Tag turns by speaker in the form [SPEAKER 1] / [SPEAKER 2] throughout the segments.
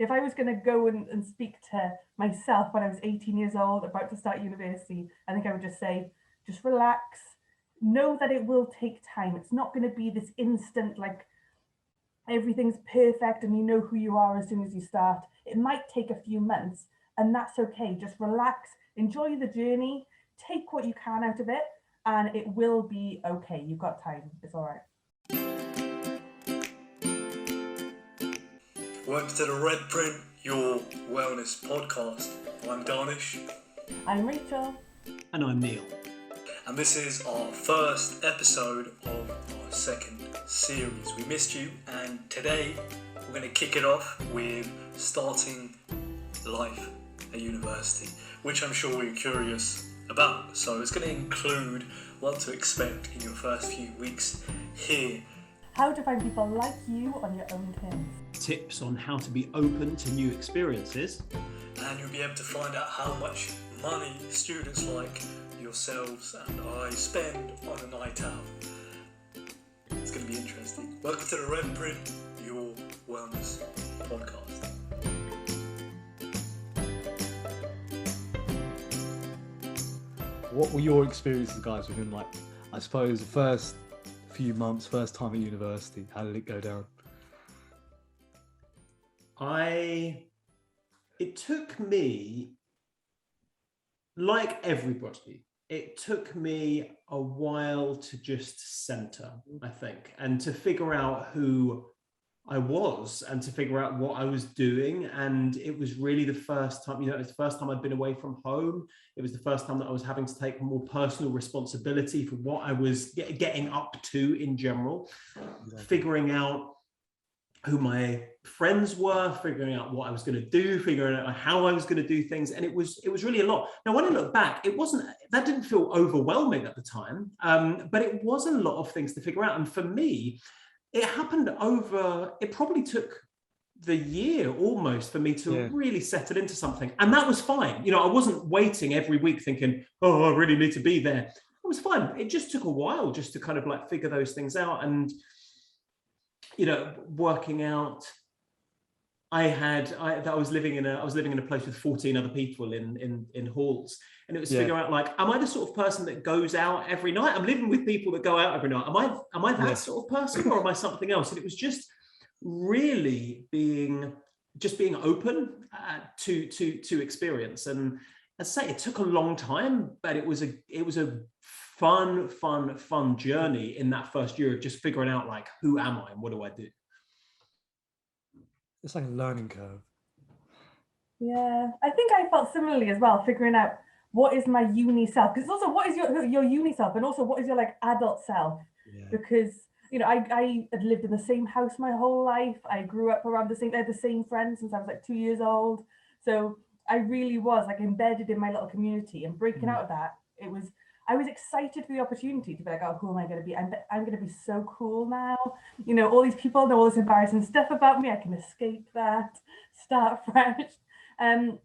[SPEAKER 1] if I was going to go and speak to myself when I was 18 years old, about to start university, I think I would just say, just relax, know that it will take time. It's not going to be this instant, like everything's perfect and you know who you are as soon as you start. It might take a few months, and that's okay. Just relax, enjoy the journey, take what you can out of it, and it will be okay. You've got time. It's all right.
[SPEAKER 2] Welcome to the Red Print, your wellness podcast. I'm Daanish.
[SPEAKER 1] I'm Rachel.
[SPEAKER 3] And I'm Neil.
[SPEAKER 2] And this is our first episode of our second series. We missed you, and today we're going to kick it off with starting life at university, which I'm sure you're curious about. So it's going to include what to expect in your first few weeks here.
[SPEAKER 1] How to find people like you on your own terms.
[SPEAKER 3] Tips on how to be open to new experiences.
[SPEAKER 2] And you'll be able to find out how much money students like yourselves and I spend on a night out. It's going to be interesting. Welcome to the Red Print, your wellness podcast.
[SPEAKER 4] What were your experiences, guys, within, like, I suppose, the first few months, first time at university? How did it go down?
[SPEAKER 3] It took me, like everybody, it took me a while to just center, I think, and to figure out who I was and to figure out what I was doing. And it was really the first time, it was the first time I'd been away from home. It was the first time that I was having to take more personal responsibility for what I was getting up to in general, figuring out who my friends were, figuring out what I was going to do, figuring out how I was going to do things. And it was really a lot. Now, when I look back, that didn't feel overwhelming at the time, but it was a lot of things to figure out. And for me, it happened it probably took the year almost for me to really settle into something. And that was fine. I wasn't waiting every week thinking, oh, I really need to be there. It was fine. It just took a while just to kind of like figure those things out. And working out, I was living in a place with 14 other people in halls, and it was figuring out, like, am I the sort of person that goes out every night? I'm living with people that go out every night. Am I that sort of person, or am I something else? And it was just really being open to experience. And as I say, it took a long time, but it was a fun journey in that first year of just figuring out, like, who am I and what do I do?
[SPEAKER 4] It's like a learning curve.
[SPEAKER 1] Yeah, I think I felt similarly as well, figuring out what is my uni self, because also what is your uni self, and also what is your like adult self. Because I had lived in the same house my whole life. I grew up around I had the same friends since I was like 2 years old. So I really was like embedded in my little community, and breaking out of that, I was excited for the opportunity to be like, oh, who am I going to be? I'm going to be so cool now. All these people know all this embarrassing stuff about me. I can escape that, start fresh. I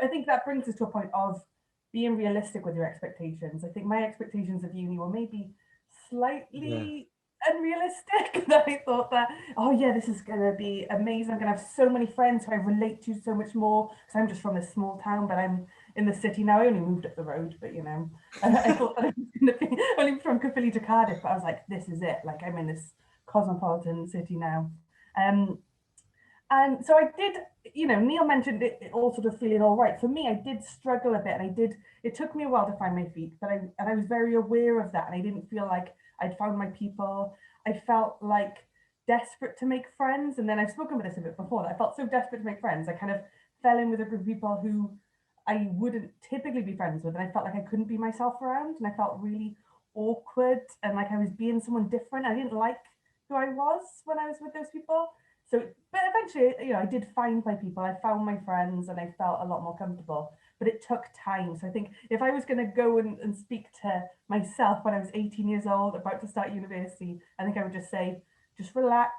[SPEAKER 1] think that brings us to a point of being realistic with your expectations. I think my expectations of uni were maybe slightly unrealistic. That I thought that, oh yeah, this is going to be amazing. I'm going to have so many friends who I relate to so much more, because I'm just from this small town, but I'm in the city now. I only moved up the road, but I thought that I was going to be only from Caerphilly to Cardiff, but I was like, this is it. Like, I'm in this cosmopolitan city now. And so I did, Neil mentioned it all sort of feeling all right. For me, I did struggle a bit, and it took me a while to find my feet, but I was very aware of that, and I didn't feel like I'd found my people. I felt like desperate to make friends. And then I've spoken about this a bit before, that I felt so desperate to make friends. I kind of fell in with a group of people who I wouldn't typically be friends with, and I felt like I couldn't be myself around, and I felt really awkward and like I was being someone different. I didn't like who I was when I was with those people. So, but eventually, I did find my people. I found my friends, and I felt a lot more comfortable. But it took time. So I think if I was going to go and speak to myself when I was 18 years old, about to start university, I think I would just say, just relax.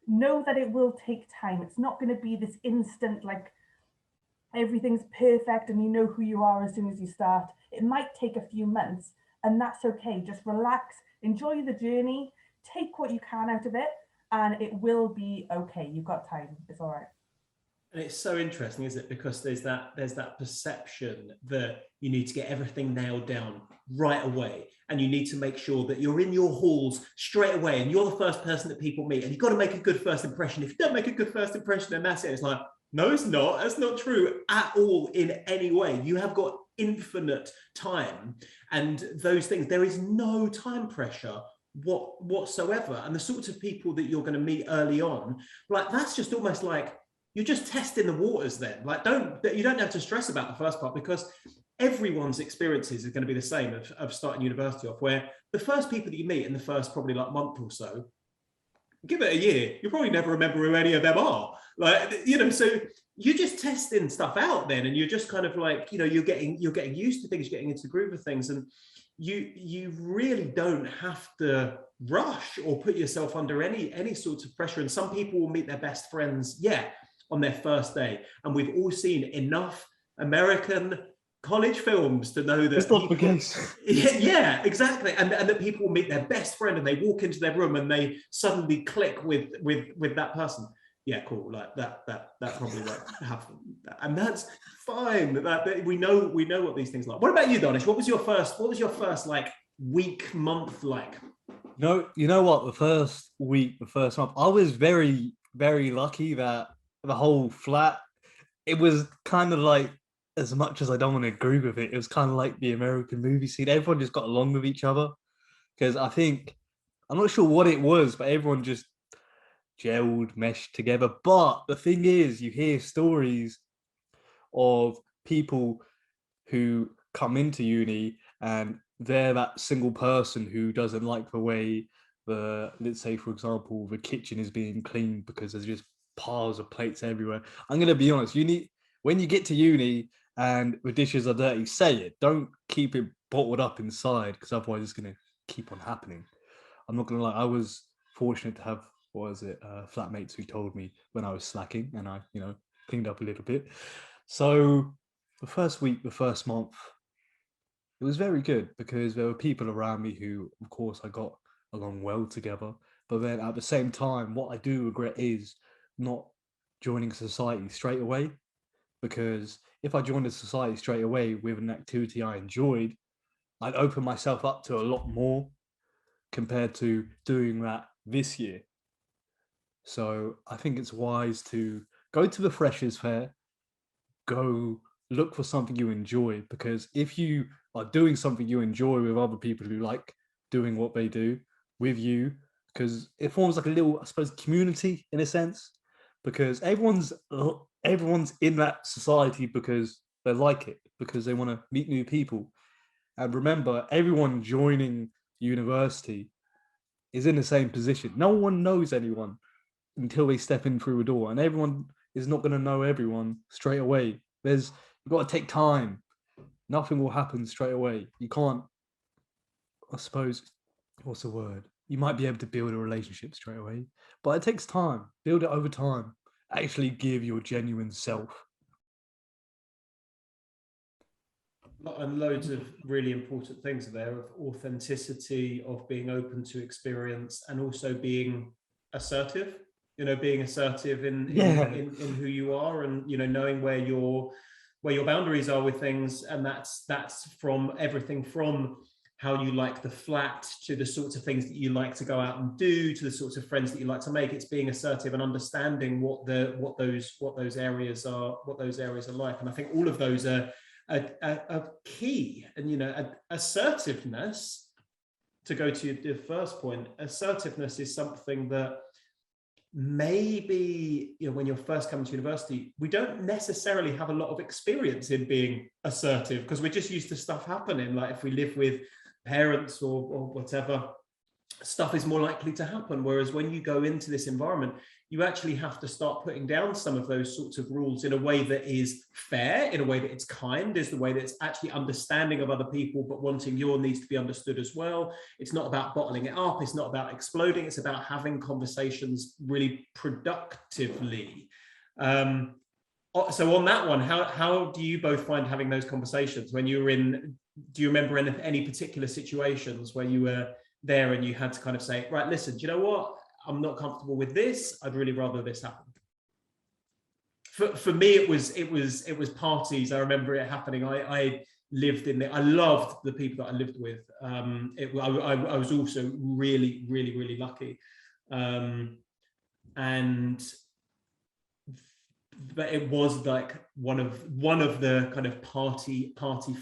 [SPEAKER 1] Know that it will take time. It's not going to be this instant, like, everything's perfect and you know who you are as soon as you start. It might take a few months, and that's okay. Just relax, enjoy the journey, take what you can out of it, and it will be okay. You've got time. It's all right.
[SPEAKER 3] And it's so interesting, isn't it? Because there's that perception that you need to get everything nailed down right away, and you need to make sure that you're in your halls straight away, and you're the first person that people meet, and you've got to make a good first impression. If you don't make a good first impression, then that's it. It's like, no, it's not. That's not true at all in any way. You have got infinite time, and those things. There is no time pressure whatsoever. And the sorts of people that you're going to meet early on, like that's just almost like you're just testing the waters then. Like you don't have to stress about the first part, because everyone's experiences are going to be the same of starting university off, where the first people that you meet in the first probably like month or so, give it a year, you'll probably never remember who any of them are. Like, you know, so you're just testing stuff out then, and you're just kind of like, you know, you're getting used to things, you're getting into the groove of things, and you really don't have to rush or put yourself under any sorts of pressure. And some people will meet their best friends, on their first day. And we've all seen enough American college films to know that
[SPEAKER 4] it's not the case.
[SPEAKER 3] Yeah, exactly. And that people will meet their best friend and they walk into their room and they suddenly click with that person. Yeah, cool. Like that probably won't happen. And that's fine. That we know what these things are like. What about you, Daanish? What was your first like week, month like?
[SPEAKER 4] No, you know what? The first week, the first month, I was very, very lucky that the whole flat, it was kind of like, as much as I don't want to agree with it, it was kind of like the American movie scene. Everyone just got along with each other, because I'm not sure what it was, but everyone just gelled, meshed together. But the thing is, you hear stories of people who come into uni and they're that single person who doesn't like the way let's say, for example, the kitchen is being cleaned because there's just piles of plates everywhere. I'm going to be honest, when you get to uni and the dishes are dirty, say it. Don't keep it bottled up inside, because otherwise it's going to keep on happening. I'm not going to lie, I was fortunate to have, flatmates who told me when I was slacking, and I, cleaned up a little bit. So the first week, the first month, it was very good, because there were people around me who, of course, I got along well together. But then at the same time, what I do regret is not joining society straight away, because if I joined a society straight away with an activity I enjoyed, I'd open myself up to a lot more compared to doing that this year. So I think it's wise to go to the Freshers Fair, go look for something you enjoy, because if you are doing something you enjoy with other people who like doing what they do with you, because it forms like a little, I suppose, community in a sense, because everyone's in that society because they like it, because they want to meet new people. And remember, everyone joining university is in the same position. No one knows anyone until they step in through a door, and everyone is not going to know everyone straight away. You've got to take time. Nothing will happen straight away. You can't, I suppose, what's the word? You might be able to build a relationship straight away, but it takes time. Build it over time. Actually give your genuine self.
[SPEAKER 3] And loads of really important things there, of authenticity, of being open to experience, and also being assertive. Being assertive in who you are, and knowing where your boundaries are with things. And that's from everything from how you like the flat, to the sorts of things that you like to go out and do, to the sorts of friends that you like to make. It's being assertive and understanding what those areas are like. And I think all of those are key. And assertiveness, to go to the first point, assertiveness is something that maybe when you're first coming to university, we don't necessarily have a lot of experience in being assertive, because we're just used to stuff happening. Like if we live with parents or whatever, stuff is more likely to happen. Whereas when you go into this environment, you actually have to start putting down some of those sorts of rules in a way that is fair, in a way that it's kind, is the way that it's actually understanding of other people, but wanting your needs to be understood as well. It's not about bottling it up. It's not about exploding. It's about having conversations really productively. So on that one, how do you both find having those conversations when you were in? Do you remember any particular situations where you were there and you had to kind of say, right, listen, do you know what? I'm not comfortable with this. I'd really rather this happen. for me, it was parties. I remember it happening. I lived in I loved the people that I lived with. I was also really, really, really lucky. But it was like one of the kind of party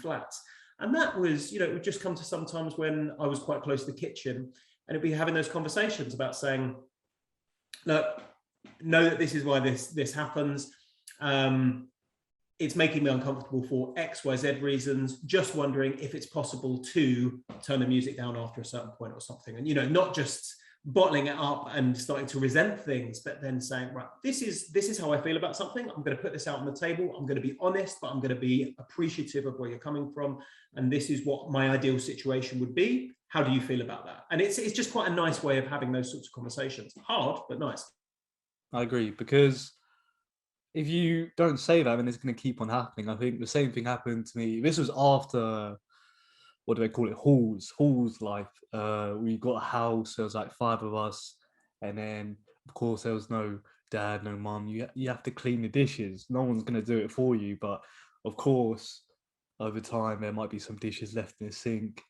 [SPEAKER 3] flats. And that was, it would just come to sometimes when I was quite close to the kitchen, and it'd be having those conversations about saying, look, know that this is why this happens. It's making me uncomfortable for XYZ reasons. Just wondering if it's possible to turn the music down after a certain point or something. And, not just bottling it up and starting to resent things, but then saying, right, this is how I feel about something. I'm going to put this out on the table. I'm going to be honest, but I'm going to be appreciative of where you're coming from. And this is what my ideal situation would be. How do you feel about that? And it's just quite a nice way of having those sorts of conversations. Hard, but nice.
[SPEAKER 4] I agree, because if you don't say that, then it's going to keep on happening. I think the same thing happened to me. This was after, what do they call it? Hall's life. We got a house. There was like 5 of us, and then of course there was no dad, no mum. You have to clean the dishes. No one's going to do it for you. But of course, over time there might be some dishes left in the sink,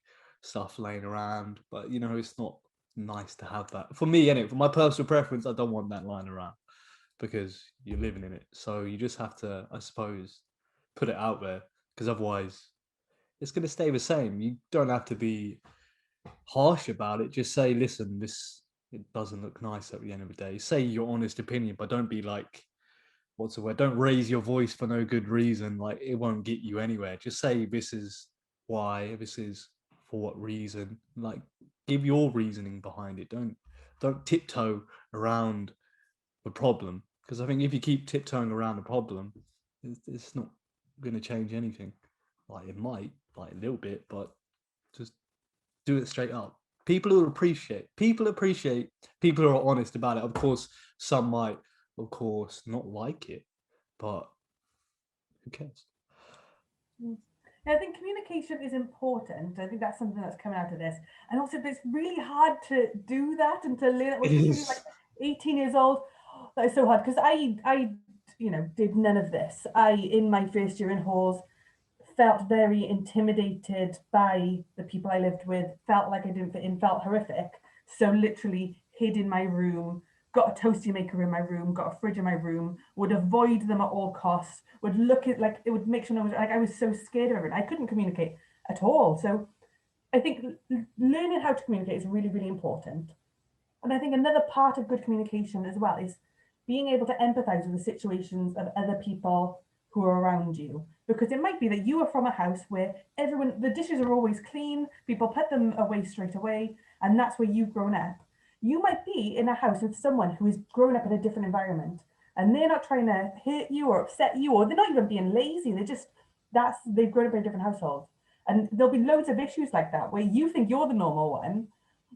[SPEAKER 4] stuff laying around. But it's not nice to have that. For me, anyway, for my personal preference, I don't want that lying around, because you're living in it. So you just have to, I suppose, put it out there, because otherwise it's going to stay the same. You don't have to be harsh about it. Just say, listen, it doesn't look nice at the end of the day. Say your honest opinion, but don't be like, what's the word? Don't raise your voice for no good reason. Like, it won't get you anywhere. Just say, this is why, this is for what reason. Like, give your reasoning behind it. Don't tiptoe around the problem, because I think if you keep tiptoeing around the problem, it's not going to change anything. Like, it might, like a little bit, but just do it straight up. People appreciate people who are honest about it. Of course, some might, of course, not like it, but who cares?
[SPEAKER 1] I think communication is important. I think that's something that's coming out of this. And also, it's really hard to do that and to learn it when you're like 18 years old. That is so hard, because I did none of this. In my first year in halls, felt very intimidated by the people I lived with, felt like I didn't fit in, felt horrific. So literally hid in my room, got a toasty maker in my room, got a fridge in my room, would avoid them at all costs, would look at, like, it would make sure I was so scared of everything. I couldn't communicate at all. So I think learning how to communicate is really, really important. And I think another part of good communication as well is being able to empathize with the situations of other people who are around you. Because it might be that you are from a house where the dishes are always clean, people put them away straight away, and that's where you've grown up. You might be in a house with someone who is grown up in a different environment, and they're not trying to hurt you or upset you, or they're not even being lazy. They've grown up in a different household. And there'll be loads of issues like that where you think you're the normal one,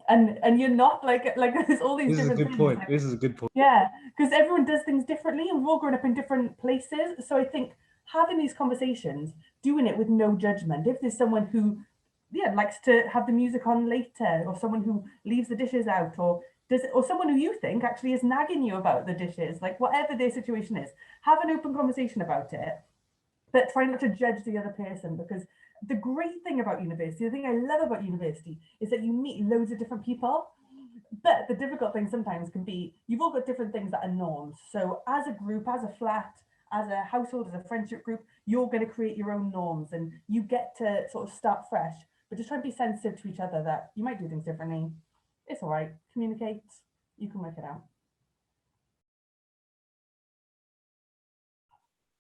[SPEAKER 1] and you're not. Like there's all these different things.
[SPEAKER 4] This is a good point.
[SPEAKER 1] Yeah, because everyone does things differently, and we're all grown up in different places. So I think having these conversations, doing it with no judgment. If there's someone who likes to have the music on later, or someone who leaves the dishes out, or someone who you think actually is nagging you about the dishes, like whatever their situation is, have an open conversation about it, but try not to judge the other person. Because the great thing about university, the thing I love about university, is that you meet loads of different people. But the difficult thing sometimes can be, you've all got different things that are norms. So as a group, as a flat, as a household, as a friendship group, you're going to create your own norms, and you get to sort of start fresh. But just try and be sensitive to each other, that you might do things differently. It's all right. Communicate. You can work it out.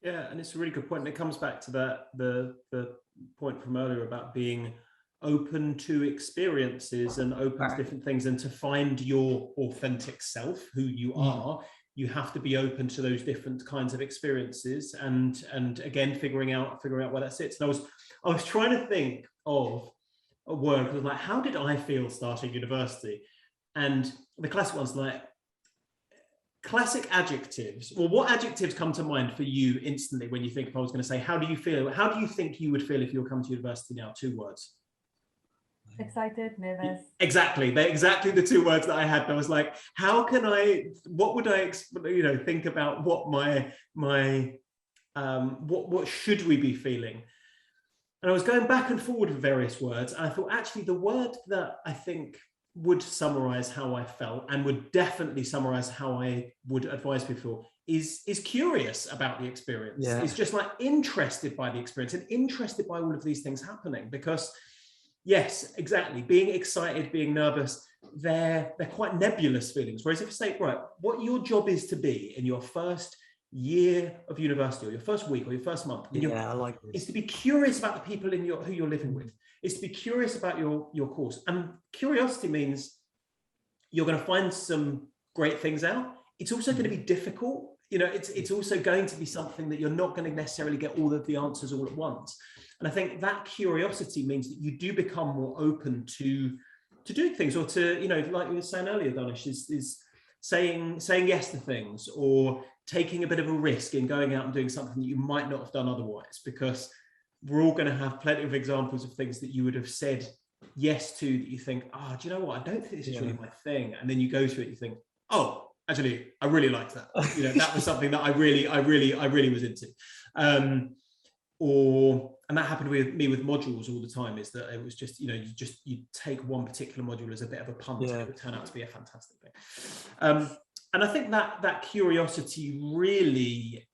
[SPEAKER 3] Yeah, and it's a really good point. And it comes back to the point from earlier about being open to experiences and open to different things, and to find your authentic self, who you are. You have to be open to those different kinds of experiences, and again figuring out where that sits. And I was trying to think of a word, because like, how did I feel starting university? And the classic ones, like classic adjectives. Well, what adjectives come to mind for you instantly when you think, if I was going to say, how do you feel? How do you think you would feel if you were coming to university now? 2 words.
[SPEAKER 1] Excited, nervous.
[SPEAKER 3] Exactly. They're exactly the two words that I had. I was like, what would I, think about what what should we be feeling? And I was going back and forward with various words. And I thought, actually, the word that I think would summarize how I felt and would definitely summarize how I would advise people is curious about the experience.
[SPEAKER 4] Yeah.
[SPEAKER 3] It's just like interested by the experience and interested by all of these things happening, because yes, exactly, being excited, being nervous, they're quite nebulous feelings. Whereas if you say, right, what your job is to be in your first year of university, or your first week, or your first month,
[SPEAKER 4] I like this.
[SPEAKER 3] is to be curious about the people in who you're living with. Is to be curious about your course. And curiosity means you're going to find some great things out. It's also going to be difficult. It's also going to be something that you're not going to necessarily get all of the answers all at once. And I think that curiosity means that you do become more open to doing things, or to, like you were saying earlier, Daanish, is saying yes to things, or taking a bit of a risk in going out and doing something that you might not have done otherwise, because we're all going to have plenty of examples of things that you would have said yes to that you think, do you know what? I don't think this is really my thing. And then you go to it, you think, oh, actually, I really liked that. That was something that I really was into. And that happened with me with modules all the time, is that it was just, you take one particular module as a bit of a punt, and it would turn out to be a fantastic thing. And I think that curiosity really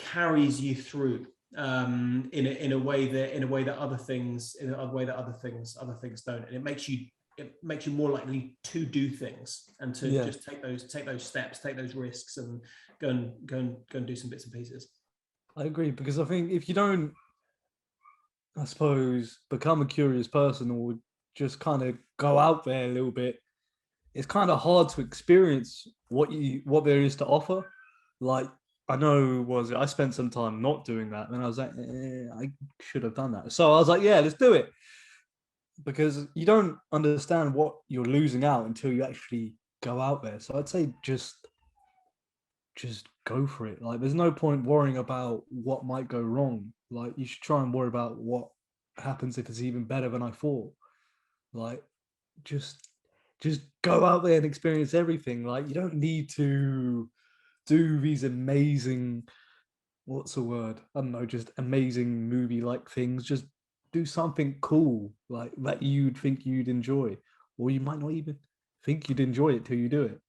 [SPEAKER 3] carries you through in a way that other things don't, and it makes you more likely to do things and to just take those steps, take those risks, and go and do some bits and pieces.
[SPEAKER 4] I agree, because I think if you don't, I suppose, become a curious person, or just kind of go out there a little bit, it's kind of hard to experience what there is to offer. Like, I know, I spent some time not doing that, and I was like, I should have done that. So I was like, yeah, let's do it, because you don't understand what you're losing out until you actually go out there. So I'd say just go for it. Like, there's no point worrying about what might go wrong. Like, you should try and worry about what happens if it's even better than I thought. Like, just go out there and experience everything. Like, you don't need to do these amazing, what's the word? I don't know, just amazing movie-like things. Just do something cool, like that you'd think you'd enjoy, or you might not even think you'd enjoy it till you do it.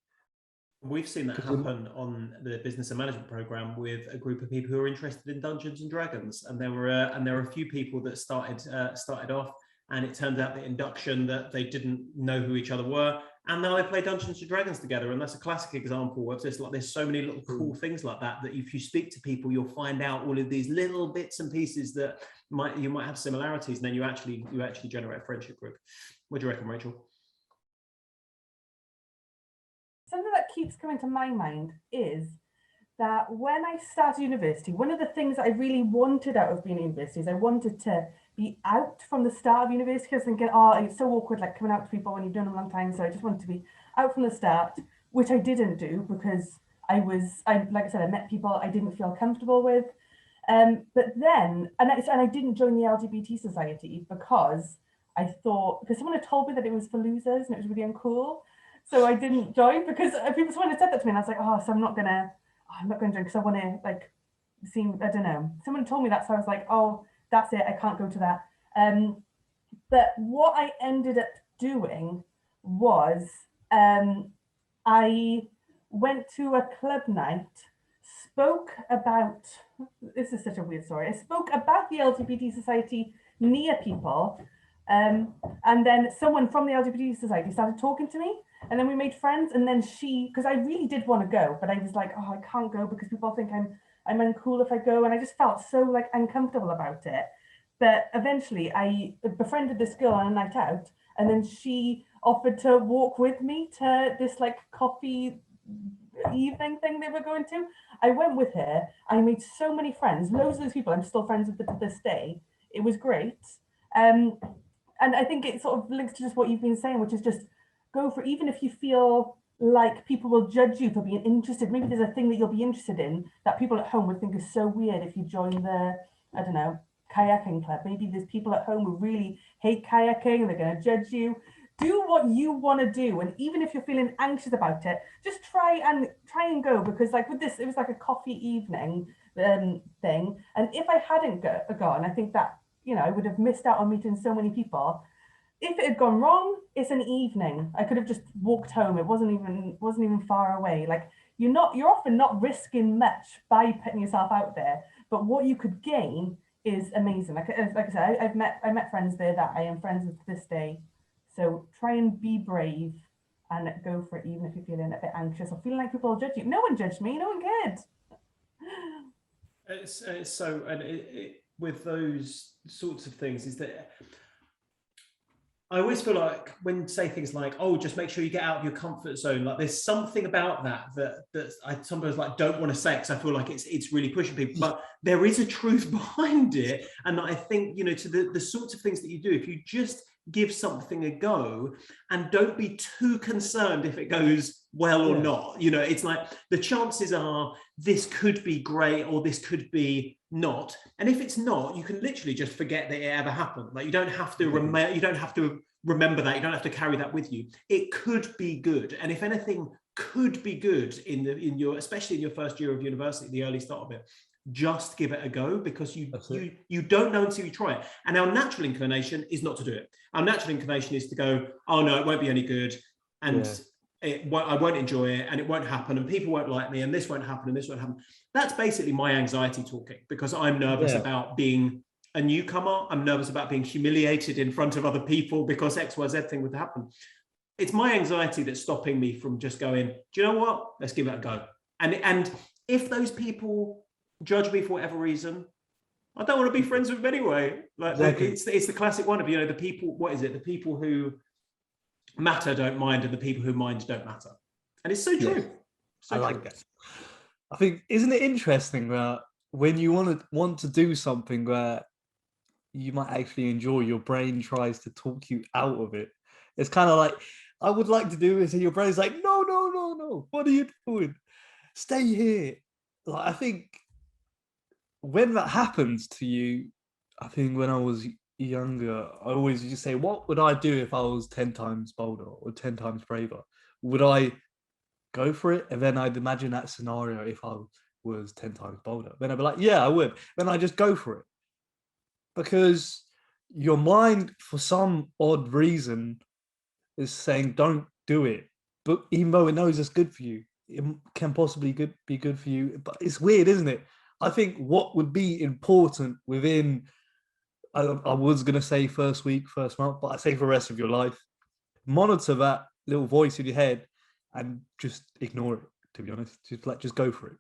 [SPEAKER 3] We've seen that happen on the business and management program with a group of people who are interested in Dungeons and Dragons, and there were a few people that started off, and it turned out that induction that they didn't know who each other were, and now they play Dungeons and Dragons together. And that's a classic example of this. Like, there's so many little cool things like that if you speak to people, you'll find out all of these little bits and pieces that you might have similarities, and then you actually generate a friendship group. What do you reckon, Rachel?
[SPEAKER 1] Something that keeps coming to my mind is that when I started university, one of the things that I really wanted out of being in university is I wanted to be out from the start of university. I was thinking, it's so awkward, like coming out to people when you've done a long time. So I just wanted to be out from the start, which I didn't do, because like I said, I met people I didn't feel comfortable with. But then, and I didn't join the LGBT society because someone had told me that it was for losers and it was really uncool. So I didn't join, because someone had said that to me, and I was like, so I'm not going to join because I want to, like, seem, I don't know. Someone told me that, so I was like, that's it, I can't go to that. But what I ended up doing was I went to a club night, spoke about, this is such a weird story, I spoke about the LGBT society near people, and then someone from the LGBT society started talking to me, and then we made friends. And then because I really did want to go, but I was like, I can't go because people think I'm uncool if I go, and I just felt so like uncomfortable about it. But eventually I befriended this girl on a night out, and then she offered to walk with me to this like coffee evening thing they were going to. I went with her. I made so many friends, loads of those people I'm still friends with to this day. It was great. And I think it sort of links to just what you've been saying, which is just go for, even if you feel like people will judge you for being interested, maybe there's a thing that you'll be interested in that people at home would think is so weird if you join the, I don't know, kayaking club. Maybe there's people at home who really hate kayaking and they're going to judge you. Do what you want to do, and even if you're feeling anxious about it, just try and go, because like with this, it was like a coffee evening thing, and if I hadn't gone, I think that, you know, I would have missed out on meeting so many people. If it had gone wrong, it's an evening. I could have just walked home. It wasn't even far away. Like, you're often not risking much by putting yourself out there, but what you could gain is amazing. Like I said, I met friends there that I am friends with to this day. So try and be brave and go for it, even if you're feeling a bit anxious or feeling like people will judge you. No one judged me. No one cared.
[SPEAKER 3] It's so, and with those sorts of things, is that I always feel like when say things like, "Oh, just make sure you get out of your comfort zone," like there's something about that I sometimes like don't want to say, because I feel like it's really pushing people. But there is a truth behind it, and I think, you know, to the sorts of things that you do, if you just give something a go and don't be too concerned if it goes well or not, you know, it's like the chances are this could be great or this could be not, and if it's not, you can literally just forget that it ever happened. Like, you don't have to remember that, you don't have to carry that with you. It could be good, and if anything could be good in your especially in your first year of university, the early start of it, just give it a go, because you don't know until you try it. And our natural inclination is not to do it. Our natural inclination is to go, "Oh no, it won't be any good, and I won't enjoy it, and it won't happen, and people won't like me, and this won't happen, and this won't happen." That's basically my anxiety talking, because I'm nervous about being a newcomer. I'm nervous about being humiliated in front of other people because XYZ thing would happen. It's my anxiety that's stopping me from just going, "Do you know what? Let's give it a go." And if those people judge me for whatever reason, I don't want to be friends with them anyway. Like, it's the classic one of, you know, the people, what is it? The people who matter don't mind, and the people who mind don't matter. And it's so true.
[SPEAKER 4] Yeah. So I like that. I think, isn't it interesting that when you want to do something where you might actually enjoy, your brain tries to talk you out of it. It's kind of like, I would like to do this, and your brain's like, no, what are you doing? Stay here. Like, I think when that happens to you, I think when I was younger, I always used to say, what would I do if I was 10 times bolder or 10 times braver? Would I go for it? And then I'd imagine that scenario if I was 10 times bolder. Then I'd be like, yeah, I would. Then I just go for it. Because your mind, for some odd reason, is saying, don't do it. But even though it knows it's good for you, it can possibly be good for you. But it's weird, isn't it? I think what would be important within, I was going to say first week, first month, but I say for the rest of your life, monitor that little voice in your head and just ignore it, to be honest. Just go for it.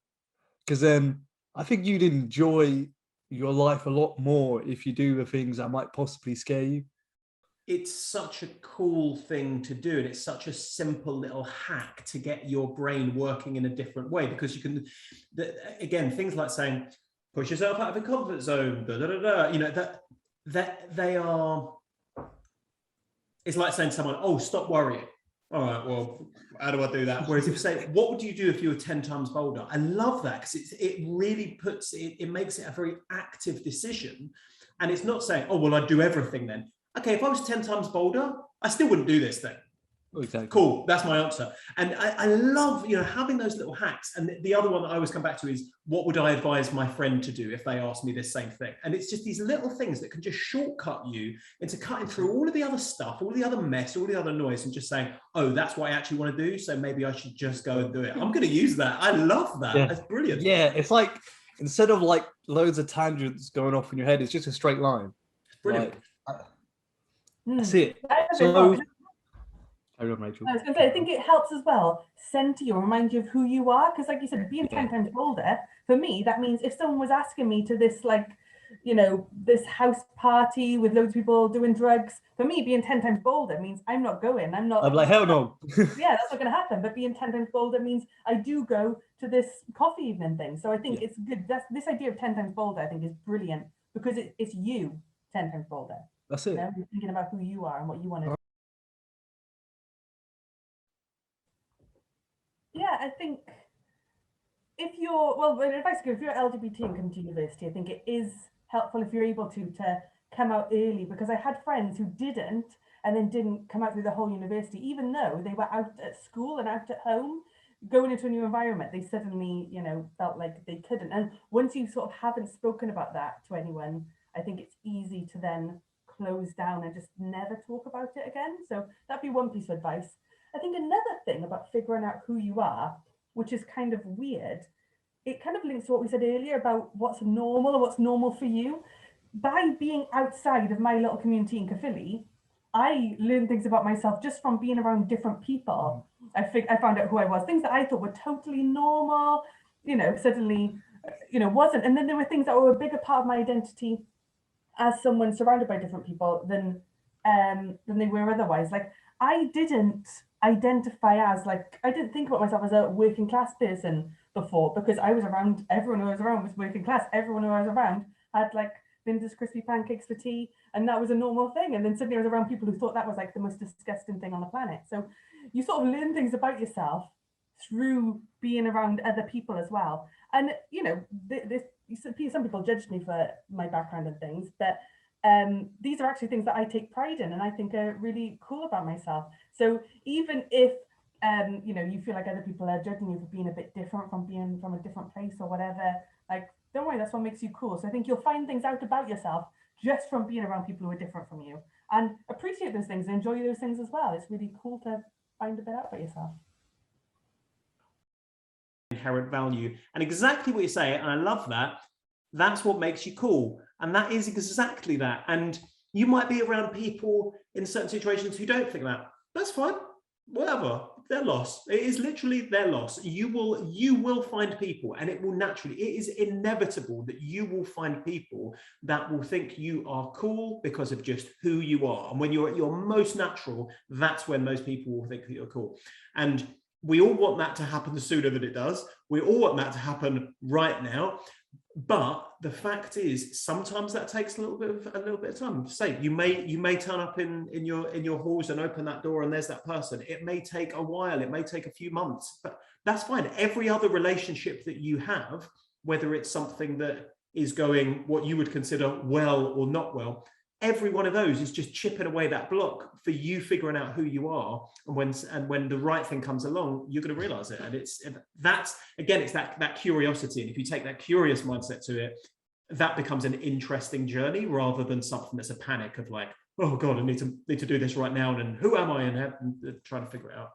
[SPEAKER 4] Because then I think you'd enjoy your life a lot more if you do the things that might possibly scare you.
[SPEAKER 3] It's such a cool thing to do, and it's such a simple little hack to get your brain working in a different way, because you can, again, things like saying, push yourself out of your comfort zone, you know, that they are, it's like saying to someone, "Oh, stop worrying." All right, well, how do I do that? Whereas if you say, "What would you do if you were 10 times bolder?" I love that, because it really puts it makes it a very active decision. And it's not saying, "Oh, well, I'd do everything then." Okay, if I was 10 times bolder, I still wouldn't do this thing.
[SPEAKER 4] Exactly.
[SPEAKER 3] Cool, that's my answer. And I love, you know, having those little hacks. And the other one that I always come back to is, what would I advise my friend to do if they asked me this same thing? And it's just these little things that can just shortcut you into cutting through all of the other stuff, all the other mess, all the other noise, and just saying, "Oh, that's what I actually want to do, so maybe I should just go and do it." I'm going to use that. I love that. Yeah. That's brilliant.
[SPEAKER 4] Yeah, it's like, instead of like loads of tangents going off in your head, it's just a straight line.
[SPEAKER 3] It's brilliant.
[SPEAKER 4] That's it.
[SPEAKER 1] So,
[SPEAKER 4] I was going
[SPEAKER 1] to say, I think it helps as well, center you, remind you of who you are, because like you said, being 10 times bolder, for me, that means if someone was asking me to this, like, you know, this house party with loads of people doing drugs, for me, being 10 times bolder means I'm not going. I'm
[SPEAKER 4] like, hell no.
[SPEAKER 1] Yeah, that's not going to happen. But being 10 times bolder means I do go to this coffee evening thing. So I think it's good. This idea of 10 times bolder, I think, is brilliant, because it's you 10 times bolder.
[SPEAKER 4] That's it.
[SPEAKER 1] You know, you're thinking about who you are and what you want to do. Yeah, I think if you're, well, advice, if you're LGBT and come to university, I think it is helpful if you're able to come out early, because I had friends who didn't and then didn't come out through the whole university, even though they were out at school and out at home, going into a new environment. They suddenly, you know, felt like they couldn't. And once you sort of haven't spoken about that to anyone, I think it's easy to then close down and just never talk about it again. So that'd be one piece of advice. I think another thing about figuring out who you are, which is kind of weird, it kind of links to what we said earlier about what's normal or what's normal for you. By being outside of my little community in Caerphilly, I learned things about myself just from being around different people. I found out who I was, things that I thought were totally normal, you know, suddenly, you know, wasn't. And then there were things that were a bigger part of my identity as someone surrounded by different people than they were otherwise. Like, I didn't identify as, like, I didn't think about myself as a working class person before, because I was around, everyone who I was around was working class. Everyone who I was around had like Linda's crispy pancakes for tea, and that was a normal thing. And then suddenly I was around people who thought that was like the most disgusting thing on the planet. So you sort of learn things about yourself through being around other people as well. And you know, some people judged me for my background and things, but these are actually things that I take pride in and I think are really cool about myself. So even if you know, you feel like other people are judging you for being a bit different, from being from a different place or whatever, like, don't worry, that's what makes you cool. So I think you'll find things out about yourself just from being around people who are different from you, and appreciate those things and enjoy those things as well. It's really cool to find a bit out about yourself.
[SPEAKER 3] Inherent value, and exactly what you say, and I love that. That's what makes you cool, and that is exactly that. And you might be around people in certain situations who don't think that. That's fine, whatever, their loss. It is literally their loss. You will find people, and it will naturally, it is inevitable that you will find people that will think you are cool because of just who you are. And when you're at your most natural, that's when most people will think that you're cool. And we all want that to happen sooner than it does. We all want that to happen right now. But the fact is, sometimes that takes a little bit of time. Say you may turn up in your halls and open that door, and there's that person. It may take a while. It may take a few months, but that's fine. Every other relationship that you have, whether it's something that is going what you would consider well or not well, every one of those is just chipping away that block for you figuring out who you are. And when the right thing comes along, you're going to realize it. And it's that curiosity. And if you take that curious mindset to it, that becomes an interesting journey rather than something that's a panic of like, oh God, I need to do this right now. And who am I? And trying to figure it out.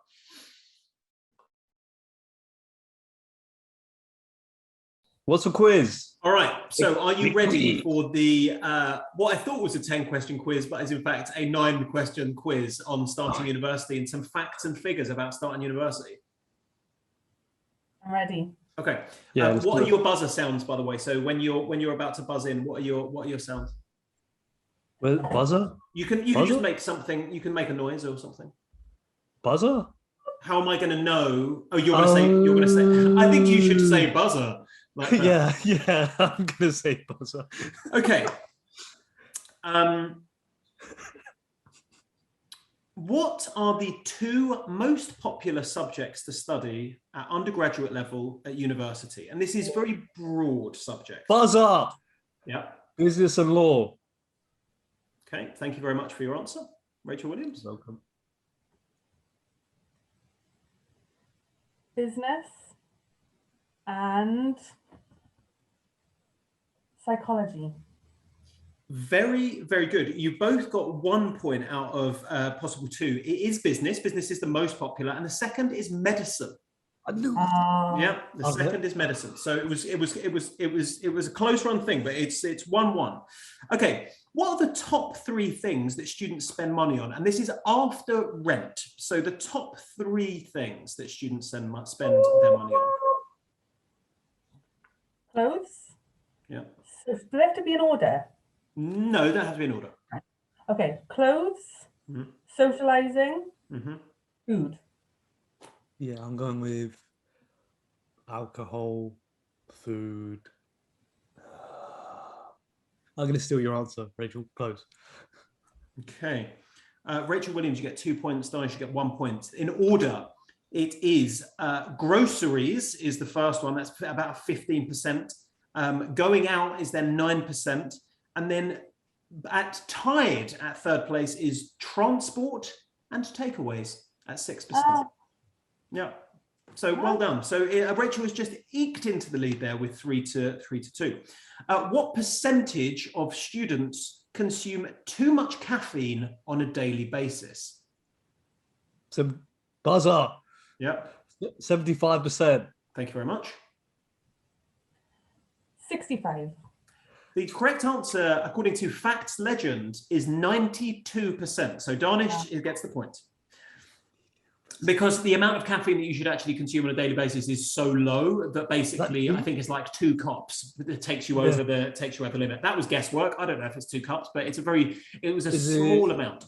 [SPEAKER 4] What's a quiz?
[SPEAKER 3] All right, so are you ready for the what I thought was a 10-question quiz, but is in fact a 9-question quiz on starting university and some facts and figures about starting university?
[SPEAKER 1] I'm ready.
[SPEAKER 3] Okay.
[SPEAKER 4] Yeah.
[SPEAKER 3] What are your buzzer sounds, by the way? So when you're about to buzz in, what are your sounds?
[SPEAKER 4] Well, buzzer?
[SPEAKER 3] You can just make something. You can make a noise or something.
[SPEAKER 4] Buzzer?
[SPEAKER 3] How am I going to know? Oh, you're going to say. I think you should say buzzer. Like
[SPEAKER 4] yeah, I'm gonna say buzzer.
[SPEAKER 3] Okay. What are the 2 most popular subjects to study at undergraduate level at university? And this is very broad subject.
[SPEAKER 4] Buzzer.
[SPEAKER 3] Yeah.
[SPEAKER 4] Business and law.
[SPEAKER 3] Okay. Thank you very much for your answer, Rachel Williams.
[SPEAKER 4] Welcome.
[SPEAKER 1] Business and psychology.
[SPEAKER 3] Very, very good. You both got 1 point out of possible 2. It is business. Business is the most popular, and the second is medicine.
[SPEAKER 4] I knew.
[SPEAKER 3] Yeah, the second is medicine. So it was a close run thing, but it's 1-1. Okay, what are the top 3 things that students spend money on? And this is after rent. So the top 3 things that students spend their money on.
[SPEAKER 1] Clothes.
[SPEAKER 3] Yeah.
[SPEAKER 1] So do they have to be in order?
[SPEAKER 3] No, that has to be in order.
[SPEAKER 1] Okay, clothes, socializing, food.
[SPEAKER 4] Yeah, I'm going with alcohol, food. I'm going to steal your answer, Rachel. Close.
[SPEAKER 3] Okay. Rachel Williams, you get 2 points. Daanish, you get 1 point. In order, it is groceries is the first one. That's about 15%. Going out is then 9%. And then tied at third place is transport and takeaways at 6%. Yeah. So well done. So Rachel has just eked into the lead there with 3-2. What percentage of students consume too much caffeine on a daily basis?
[SPEAKER 4] So buzzer.
[SPEAKER 3] Yep.
[SPEAKER 4] 75%.
[SPEAKER 3] Thank you very much.
[SPEAKER 1] 65.
[SPEAKER 3] The correct answer, according to Facts Legend, is 92%. So Daanish gets the point. Because the amount of caffeine that you should actually consume on a daily basis is so low that basically I think it's like 2 cups that takes you over the limit. That was guesswork. I don't know if it's 2 cups, but it was a small amount.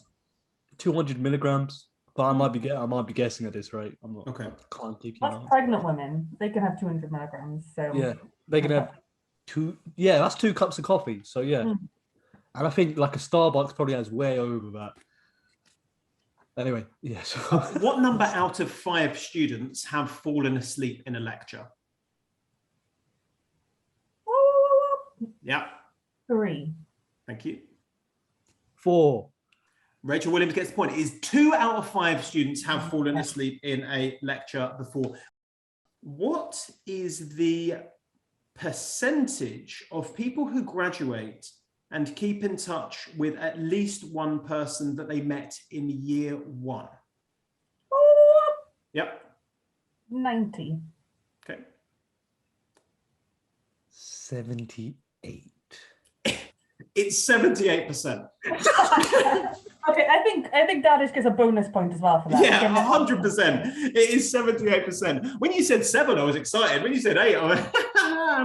[SPEAKER 4] 200 milligrams. But I might be guessing at this rate. I'm not.
[SPEAKER 3] Okay.
[SPEAKER 4] Can't keep you.
[SPEAKER 1] That's pregnant women. They can have 200 milligrams. So
[SPEAKER 4] yeah, they can have 2. Yeah, that's 2 cups of coffee. So yeah, and I think like a Starbucks probably has way over that. Anyway, yes.
[SPEAKER 3] What number out of 5 students have fallen asleep in a lecture? Yeah.
[SPEAKER 1] 3.
[SPEAKER 3] Thank you.
[SPEAKER 4] 4.
[SPEAKER 3] Rachel Williams gets the point. It is 2 out of 5 students have fallen asleep in a lecture before. What is the percentage of people who graduate and keep in touch with at least one person that they met in year 1? Yep.
[SPEAKER 1] 90.
[SPEAKER 3] Okay.
[SPEAKER 4] 78.
[SPEAKER 3] It's 78%.
[SPEAKER 1] Okay, I think Daanish gets a bonus point as well for that.
[SPEAKER 3] Yeah, 100%. It is 78%. When you said 7, I was excited. When you said 8, I went,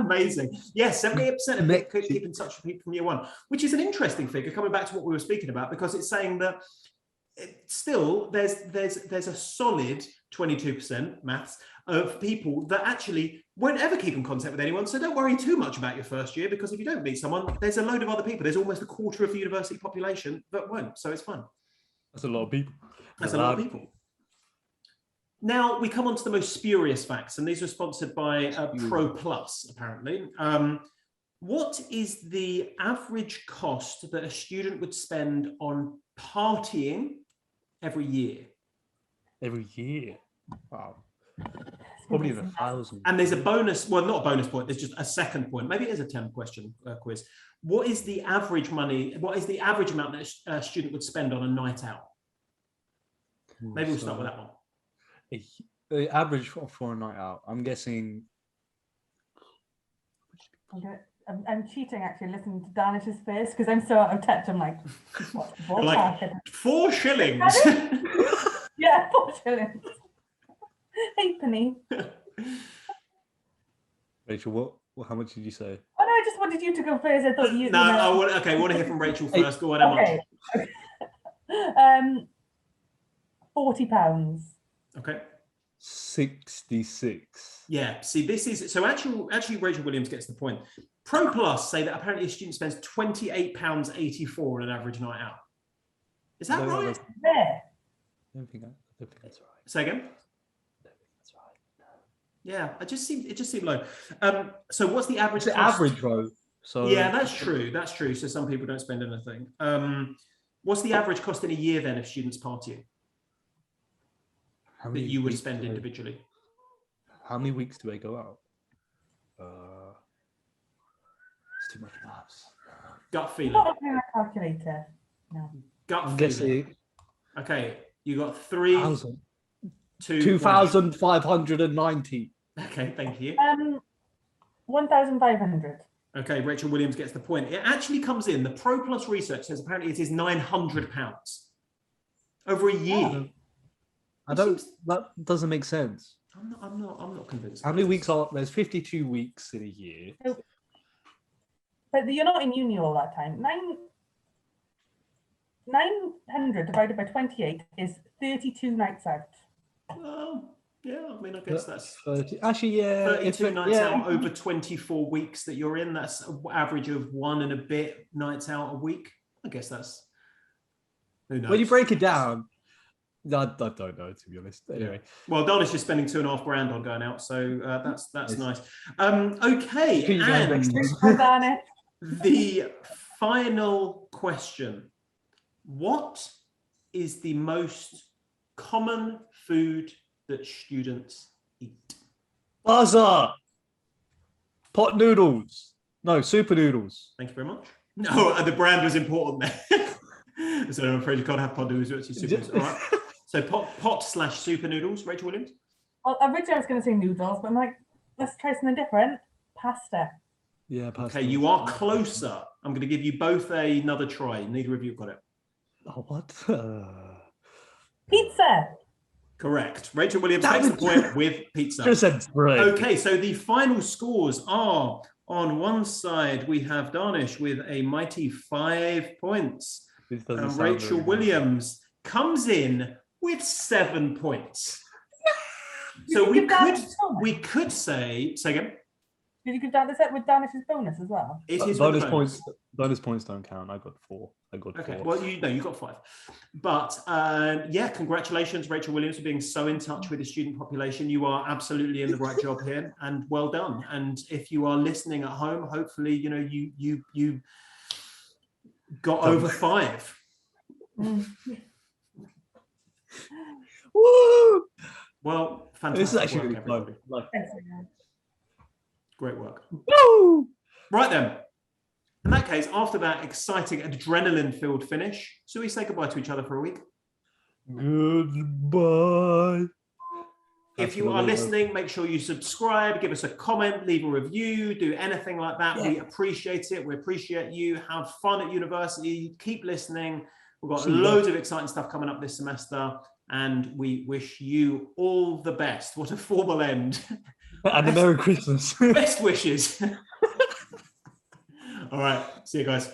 [SPEAKER 3] amazing. Yeah, 78% of people keep in touch with people from year 1, which is an interesting figure, coming back to what we were speaking about, because it's saying that still there's a solid 22% maths of people that actually won't ever keep in contact with anyone. So don't worry too much about your first year, because if you don't meet someone, there's a load of other people. There's almost a quarter of the university population that won't. So it's fun.
[SPEAKER 4] That's a lot of people.
[SPEAKER 3] That's a lot of people. Now we come on to the most spurious facts, and these are sponsored by Pro Plus, apparently. What is the average cost that a student would spend on partying every year?
[SPEAKER 4] Every year? Wow. Probably in 1,000.
[SPEAKER 3] And there's a bonus, well, not a bonus point, there's just a second point. Maybe it is a 10-question quiz. What is the average amount that a student would spend on a night out? Maybe we'll start with that one.
[SPEAKER 4] The average for a night out, I'm guessing.
[SPEAKER 1] I'm cheating actually, listening to Daanish's face, because I'm so out of touch. I'm like, what?
[SPEAKER 3] Like 4 shillings.
[SPEAKER 1] Yeah, 4 shillings. 8 penny.
[SPEAKER 4] Rachel, how much did you say?
[SPEAKER 1] Oh no, I just wanted you to go first. I thought you.
[SPEAKER 3] No, I want to hear from Rachel first. Go on,
[SPEAKER 1] okay. £40.
[SPEAKER 3] Okay.
[SPEAKER 4] 66.
[SPEAKER 3] Yeah. See, this is so actually Rachel Williams gets the point. Pro Plus say that apparently a student spends £28.84 on an average night out. Is that right?
[SPEAKER 1] Yeah.
[SPEAKER 4] I don't think that's right.
[SPEAKER 3] Say again. Yeah, it just seemed low. So what's the average?
[SPEAKER 4] It's the average, though. So
[SPEAKER 3] yeah, that's true. That's true. So some people don't spend anything. What's the average cost in a year then of students partying that you would spend individually?
[SPEAKER 4] How many weeks do they go out? It's too much maths.
[SPEAKER 3] Gut feeling.
[SPEAKER 1] Not a calculator. No.
[SPEAKER 3] Gut feeling. Okay, you got
[SPEAKER 4] 2,590.
[SPEAKER 3] Okay, thank you.
[SPEAKER 1] 1,500.
[SPEAKER 3] Okay, Rachel Williams gets the point. It actually comes in. The Pro Plus research says apparently it is £900 over a year.
[SPEAKER 4] That doesn't make sense.
[SPEAKER 3] I'm not convinced.
[SPEAKER 4] How many weeks are there's 52 weeks in a year?
[SPEAKER 1] But you're not in uni all that time. 900 divided by 28 is 32 nights out.
[SPEAKER 3] Well, yeah, I mean, I guess that's
[SPEAKER 4] 30. Actually, yeah,
[SPEAKER 3] 32 nights out over 24 weeks that you're in. That's an average of 1 and a bit nights out a week. I guess that's, who knows?
[SPEAKER 4] When you break it down, I don't know, to be honest. Anyway,
[SPEAKER 3] well, Daanish is spending $2.5 grand on going out, so that's nice. Okay, and the final question. What is the most common food that students eat?
[SPEAKER 4] Buzzer. Pot noodles. No, super noodles.
[SPEAKER 3] Thank you very much. No, the brand was important there. So I'm afraid you can't have pot noodles. You're actually super noodles. All right. So pot/super noodles. Rachel Williams?
[SPEAKER 1] Well, originally I was going to say noodles, but I'm like, let's try something different. Pasta.
[SPEAKER 4] Yeah, pasta.
[SPEAKER 3] Okay, you are closer. I'm going to give you both another try. Neither of you got it.
[SPEAKER 4] Oh, what?
[SPEAKER 1] Pizza.
[SPEAKER 3] Correct. Rachel Williams takes the point with pizza.
[SPEAKER 4] Just said bread.
[SPEAKER 3] Okay, so the final scores are, on one side, we have Daanish with a mighty 5 points. And Rachel Williams comes in with 7 points. So we could say again.
[SPEAKER 1] Did you give that with Danish's bonus as well?
[SPEAKER 3] It is
[SPEAKER 4] bonus points. Bonus points don't count. I got 4.
[SPEAKER 3] Okay, well, you got 5. But yeah, congratulations, Rachel Williams, for being so in touch with the student population. You are absolutely in the right job here, and well done. And if you are listening at home, hopefully, you got over 5.
[SPEAKER 4] Woo!
[SPEAKER 3] Well, fantastic.
[SPEAKER 4] This is actually
[SPEAKER 3] work,
[SPEAKER 4] really
[SPEAKER 3] everybody.
[SPEAKER 4] fun.
[SPEAKER 3] Great work.
[SPEAKER 4] Woo!
[SPEAKER 3] Right then. In that case, after that exciting adrenaline-filled finish, should we say goodbye to each other for a week?
[SPEAKER 4] Goodbye.
[SPEAKER 3] If you are listening, make sure you subscribe, give us a comment, leave a review, do anything like that. Yeah. We appreciate it. We appreciate you. Have fun at university. Keep listening. We've got loads of exciting stuff coming up this semester, and we wish you all the best. What a formal end.
[SPEAKER 4] And a Merry Christmas.
[SPEAKER 3] Best wishes. All right. See you guys.